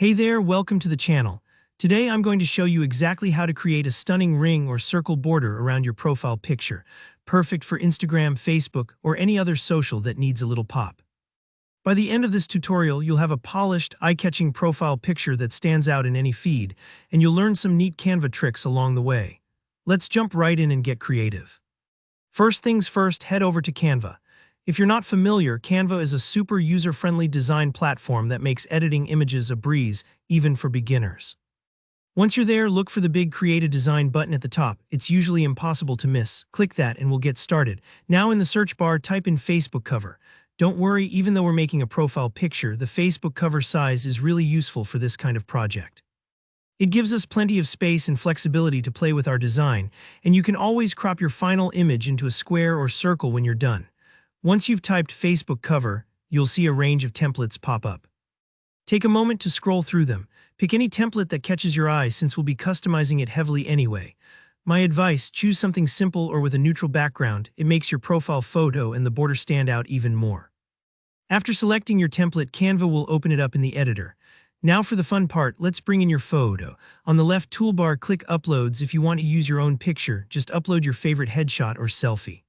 Hey there, welcome to the channel. Today I'm going to show you exactly how to create a stunning ring or circle border around your profile picture, perfect for Instagram, Facebook, or any other social that needs a little pop. By the end of this tutorial, you'll have a polished, eye-catching profile picture that stands out in any feed, and you'll learn some neat Canva tricks along the way. Let's jump right in and get creative. First things first, head over to Canva. If you're not familiar, Canva is a super user-friendly design platform that makes editing images a breeze, even for beginners. Once you're there, look for the big Create a Design button at the top. It's usually impossible to miss. Click that and we'll get started. Now in the search bar, type in Facebook cover. Don't worry, even though we're making a profile picture, the Facebook cover size is really useful for this kind of project. It gives us plenty of space and flexibility to play with our design, and you can always crop your final image into a square or circle when you're done. Once you've typed Facebook cover, you'll see a range of templates pop up. Take a moment to scroll through them. Pick any template that catches your eye since we'll be customizing it heavily anyway. My advice, choose something simple or with a neutral background. It makes your profile photo and the border stand out even more. After selecting your template, Canva will open it up in the editor. Now for the fun part, let's bring in your photo. On the left toolbar, click Uploads. If you want to use your own picture, just upload your favorite headshot or selfie.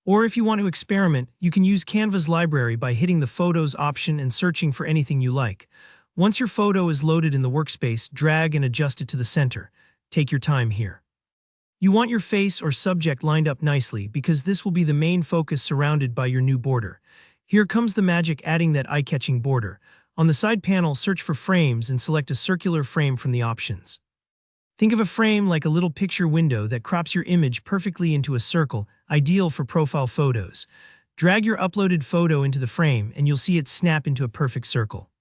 Or if you want to experiment, you can use Canva's library by hitting the Photos option and searching for anything you like. Once your photo is loaded in the workspace, drag and adjust it to the center. Take your time here. You want your face or subject lined up nicely because this will be the main focus surrounded by your new border. Here comes the magic, adding that eye-catching border. On the side panel, search for frames and select a circular frame from the options. Think of a frame like a little picture window that crops your image perfectly into a circle, ideal for profile photos. Drag your uploaded photo into the frame and you'll see it snap into a perfect circle.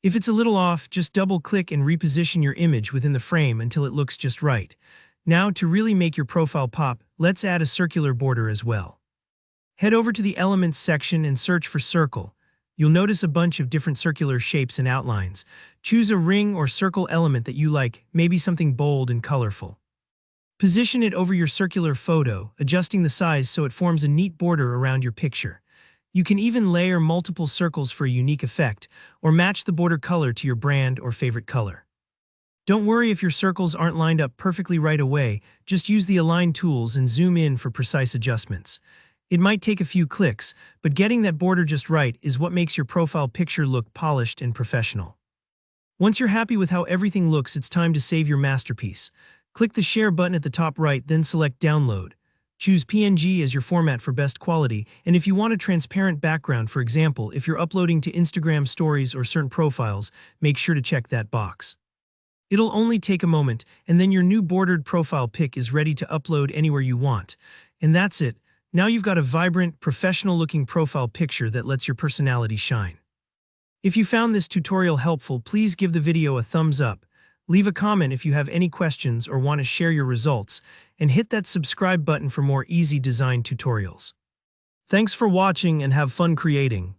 If it's a little off, just double-click and reposition your image within the frame until it looks just right. Now, to really make your profile pop, let's add a circular border as well. Head over to the Elements section and search for Circle. You'll notice a bunch of different circular shapes and outlines. Choose a ring or circle element that you like, maybe something bold and colorful. Position it over your circular photo, adjusting the size so it forms a neat border around your picture. You can even layer multiple circles for a unique effect, or match the border color to your brand or favorite color. Don't worry if your circles aren't lined up perfectly right away, just use the Align tools and zoom in for precise adjustments. It might take a few clicks, but getting that border just right is what makes your profile picture look polished and professional. Once you're happy with how everything looks, it's time to save your masterpiece. Click the Share button at the top right, then select Download. Choose PNG as your format for best quality, and if you want a transparent background, for example, if you're uploading to Instagram stories or certain profiles, make sure to check that box. It'll only take a moment, and then your new bordered profile pic is ready to upload anywhere you want. And that's it. Now you've got a vibrant, professional-looking profile picture that lets your personality shine. If you found this tutorial helpful, please give the video a thumbs up, leave a comment if you have any questions or want to share your results, and hit that subscribe button for more easy design tutorials. Thanks for watching and have fun creating.